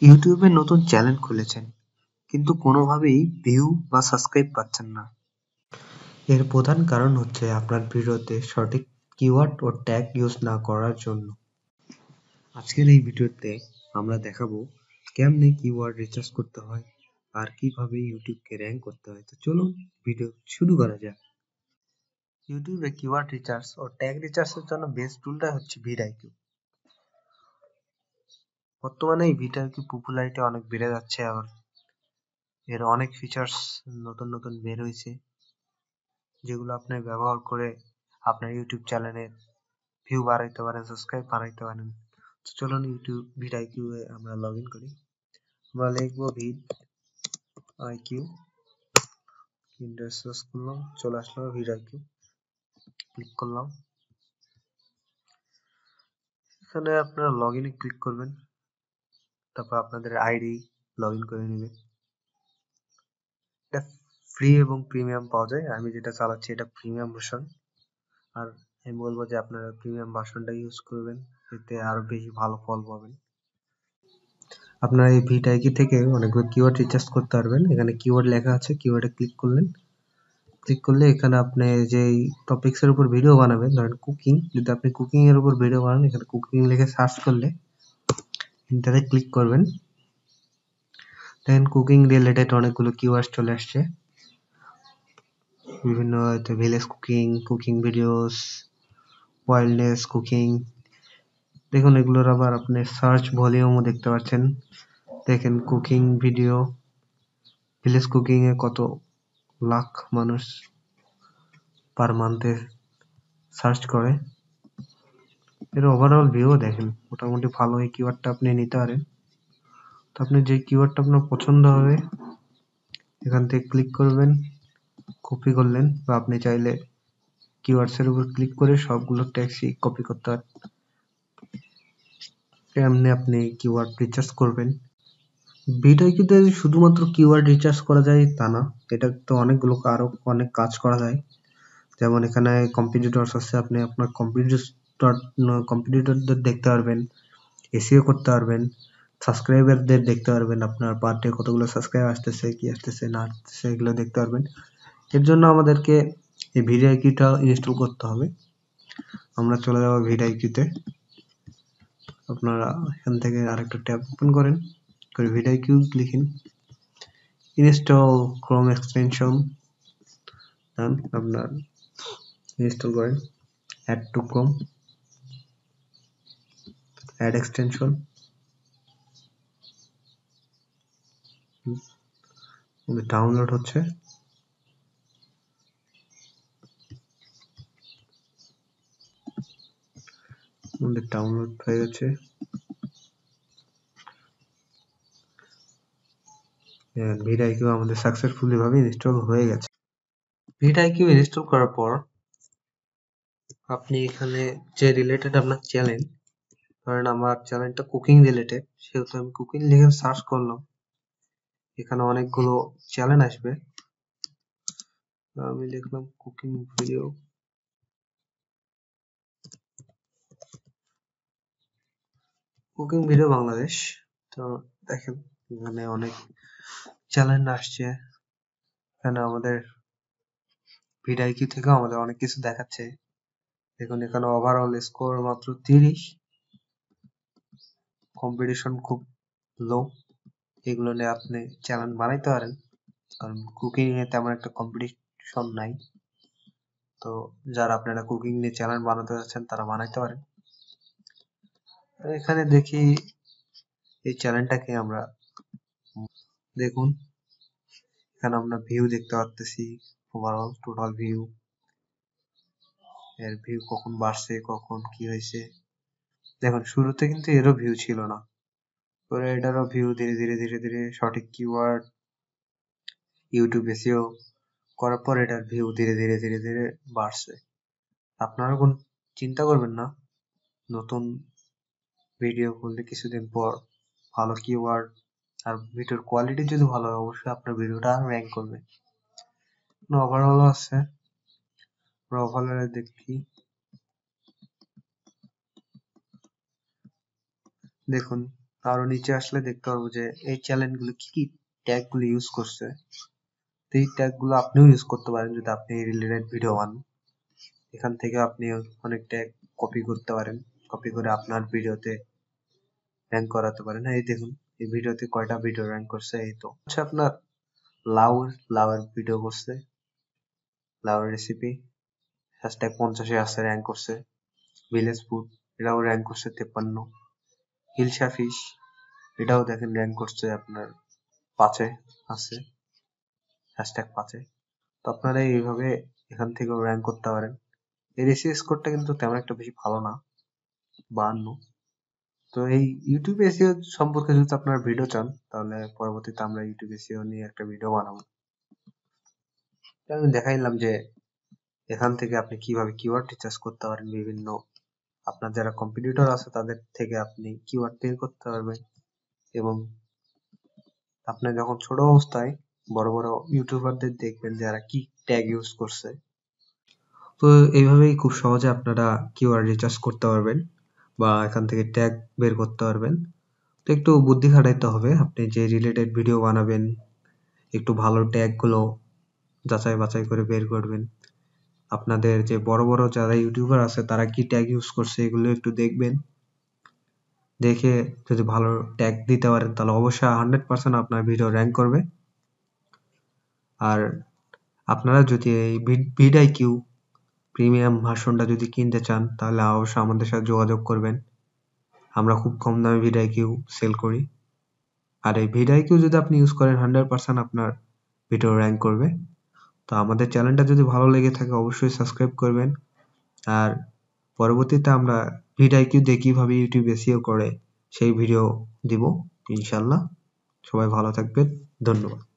ইউটিউবে নতুন চ্যানেল খুলেছেন কিন্তু কোনোভাবেই ভিউ বা সাবস্ক্রাইব পাচ্ছেন না। এর প্রধান কারণ হচ্ছে আপনার ভিডিওতে সঠিক কিওয়ার্ড ও ট্যাগ ইউজ না করার জন্য। আজকের এই ভিডিওতে আমরা দেখাবো কেমনে কিওয়ার্ড রিসার্চ করতে হয় আর কিভাবে ইউটিউবকে র্যাঙ্ক করতে হয়। তো চলুন ভিডিও শুরু করা যাক। ইউটিউবে কিওয়ার্ড রিসার্চ ও ট্যাগ রিসার্চের জন্য বেস্ট টুলটা হচ্ছে ভিডিআইকিউ। বর্তমানে এই ভিডিআইকিউ পপুলারিটি অনেক বেড়ে যাচ্ছে, আর এর অনেক ফিচার্স নতুন নতুন বের হয়েছে, যেগুলো আপনি ব্যবহার করে আপনার ইউটিউব চ্যানেলে ভিউ বাড়াইতে পারেন, সাবস্ক্রাইব বাড়াইতে পারেন। তো চলুন ইউটিউব ভিডিআইকিউ এ আমরা লগ ইন করি। আমরা লিখবো ভিডিআইকিউ, ইন্টারসার্চ করলাম, চলে আসলো ভিডিআইকিউ, ক্লিক করলাম। এখানে আপনারা লগ ইনে ক্লিক করবেন, তারপর আপনাদের আইডি লগ ইন করে নেবেন। এটা ফ্রি এবং প্রিমিয়াম পাওয়া যায়। আমি যেটা চালাচ্ছি এটা প্রিমিয়াম ভার্সন, আর আমি বলবো যে আপনারা প্রিমিয়াম ভার্সনটা ইউজ করবেন, এতে আরো বেশি ভালো ফল পাবেন। আপনারা এই ভিডিআইকিউ থেকে অনেকগুলো কিওয়ার্ড রিসার্চ করতে পারবেন। এখানে কিওয়ার্ড লেখা আছে, কিওয়ার্ডে ক্লিক করলেন। ক্লিক করলে এখানে আপনি যেই টপিকস এর উপর ভিডিও বানাবেন, ধরেন কুকিং, যদি আপনি কুকিং এর উপর ভিডিও বানান, এখানে কুকিং লিখে সার্চ করলে এন্টারে ক্লিক করবেন। দেখেন কুকিং রিলেটেড অনেকগুলো কিওয়ার্ড চলে আসছে, বিভিন্ন village cooking, cooking videos, wildness cooking. দেখুন এগুলোর আবার আপনি সার্চ ভলিউমও দেখতে পাচ্ছেন। দেখেন কুকিং ভিডিও, ভিলেজ কুকিং এ কত লাখ মানুষ পার মান্থে সার্চ করে। এর ওভারঅল ভিউ দেখেন মোটামুটি ভালো। এই কিওয়ার্ডটা আপনি নিতে পারেন। তো আপনি যে কিওয়ার্ডটা আপনার পছন্দ হবে এখান থেকে ক্লিক করবেন, কপি করলেন, বা আপনি চাইলে কিওয়ার্ডস এর উপর ক্লিক করে সবগুলো ট্যাক্সই কপি করতে পারেন। এমনি আপনি কিওয়ার্ড রিসার্চ করবেন। ভিডিওতে শুধুমাত্র কিওয়ার্ড রিসার্চ করা যায় তা না, এটা তো অনেকগুলো আরো অনেক কাজ করা যায়। যেমন এখানে কম্পিটিটরস আছে, আপনি আপনার কম্পিটিটরদের দেখতে পারবেন, এসইও করতে পারবেন, সাবস্ক্রাইবারদের দেখতে পারবেন, আপনার পার ডে কতগুলো সাবস্ক্রাইব আসতেছে, কি আসতেছে না আসতেছে, এগুলো দেখতে পারবেন। এর জন্য আমাদেরকে এই ভিডিআইকিউটা ইনস্টল করতে হবে। আমরা চলে যাব ভিডিআইকিউতে। আপনারা এখান থেকে আরেকটা ট্যাব ওপেন করেন, করে ভিডিআইকিউ লিখেন, ইনস্টল ক্রোম এক্সটেনশন, দেন আপনার ইনস্টল করেন add to Chrome, add extension, download হচ্ছে। আমাদের ডাউনলোড হয়ে গেছে। ভিডিআইকিউ আমাদের সাকসেসফুলি ভাবে ইনস্টল হয়ে গেছে। ভিডিআইকিউ ইনস্টল করার পর আপনি এখানে যে রিলেটেড আপনার চ্যানেল, ধরেন আমার চ্যানেলটা কুকিং রিলেটেড, সেহেতু আমি কুকিং লিখে সার্চ করলাম। এখানে অনেকগুলো চ্যানেল আসবে, আমি লিখলাম cooking video, cooking video Bangladesh. তো দেখেন এখানে অনেক চ্যানেল আসছে। এখানে আমাদের ভিডিআইকিউ থেকেও আমাদের অনেক কিছু দেখাচ্ছে। দেখুন এখানে ওভারঅল স্কোর মাত্র 30, কম্পিটিশন খুব লো। এগুলো নিয়ে আপনি চ্যানেল বানাইতে পারেন, কারণ কুকিং এ তেমন একটা কম্পিটিশন নাই। তো যারা আপনারা কুকিং নিয়ে চ্যানেল বানাতে যাচ্ছেন তারা বানাইতে পারেন। এখানে দেখি এই চ্যানেলটাকে আমরা দেখুন, এখানে আমরা ভিউ দেখতে পাচ্ছি, ওভারঅল টোটাল ভিউ, এর ভিউ কখন বাড়ছে কখন কি হয়েছে। দেখুন শুরুতে কিন্তু এরও ভিউ ছিল না, পরে এটারও ভিউ ধীরে ধীরে ধীরে ধীরে সঠিক কিওয়ার্ড ইউটিউব এসইও করার পর এটার ভিউ ধীরে ধীরে ধীরে ধীরে বাড়ছে। আপনারা কোন চিন্তা করবেন না, নতুন ভিডিও করলে কিছুদিন পর ভালো কিওয়ার্ড আর ভিডিওর কোয়ালিটি যদি ভালো হয় অবশ্যই আপনার ভিডিওটা র্যাঙ্ক করবে। ওভারঅল আছে, ওভারঅল দেখি, দেখুন আরো নিচে আসলে দেখতে পারবো যে এই চ্যানেলগুলো কি কি ট্যাগ গুলো ইউজ করছে। তো এই ট্যাগ গুলো আপনিও ইউজ করতে পারেন যদি আপনি রিলেটেড ভিডিও বানান। এখান থেকে আপনি অনেক ট্যাগ কপি করতে পারেন, কপি করে আপনার ভিডিওতে র্যাঙ্ক করাতে পারেন। এই দেখুন এই ভিডিওতে কয়টা ভিডিও র্যাঙ্ক করছে। এই তো হচ্ছে আপনার লাউয়ের ভিডিও করছে, লাউয়ের রেসিপি, হ্যাশট্যাগ 50-এ আছে, র্যাঙ্ক করছে। ভিলেজ ফুড, এটাও র্যাঙ্ক করছে 53। হিলসা ফিশ, এটাও দেখেন র্যাঙ্ক করছে আপনার 5-এ আছে, হ্যাশট্যাগ 5-এ। তো আপনারা এইভাবে এখান থেকেও র্যাঙ্ক করতে পারেন। এর এসইও স্কোরটা কিন্তু তেমন একটা বেশি ভালো না, 52। তো এই ইউটিউব এসইও সম্পর্কে যদি আপনারা ভিডিও চান তাহলে পরবর্তীতে আমরা ইউটিউব এসইও নিয়ে একটা ভিডিও বানাবো। তো আমি দেখাইলাম যে এখান থেকে আপনি কিভাবে কিওয়ার্ড রিসার্চ করতে পারেন। বিভিন্ন আপনার যারা কম্পিটিটর আছে তাদের থেকে আপনি কিওয়ার্ড বের করতে পারবেন, এবং আপনি যখন ছোট অবস্থায় বড় বড় ইউটিউবারদের দেখবেন যারা কি ট্যাগ ইউজ করছে। তো এইভাবেই খুব সহজে আপনারা কিওয়ার্ড রিসার্চ করতে পারবেন বা এখান থেকে ট্যাগ বের করতে পারবেন। তো একটু বুদ্ধি খাটাইতে হবে, আপনি যে রিলেটেড ভিডিও বানাবেন একটু ভালো ট্যাগ গুলো যাচাই বাছাই করে বের করবেন। আপনাদের যে বড় বড় যারা ইউটিউবার আছে তারা কি ট্যাগ ইউজ করছে এগুলো একটু দেখবেন, দেখে যদি ভালো ট্যাগ দিতে পারেন তাহলে অবশ্যই 100% আপনার ভিডিও র্যাঙ্ক করবে। আর আপনারা যদি এই ভিডিআইকিউ প্রিমিয়াম ভার্সনটা যদি কিনতে চান তাহলে অবশ্যই আমাদের সাথে যোগাযোগ করবেন। আমরা খুব কম দামে ভিডিআইকিউ সেল করি। আর এই ভিডিআইকিউ যদি আপনি ইউজ করেন 100% আপনার ভিডিও র্যাঙ্ক করবে। তো আমাদের চ্যানেলটা যদি ভালো লেগে থাকে অবশ্যই সাবস্ক্রাইব করবেন। আর পরবর্তীতে আমরা ভিডিআইকিউ দিয়ে কিভাবে ইউটিউব এসইও করে সেই ভিডিও দিব ইনশাল্লাহ। সবাই ভালো থাকবেন, ধন্যবাদ।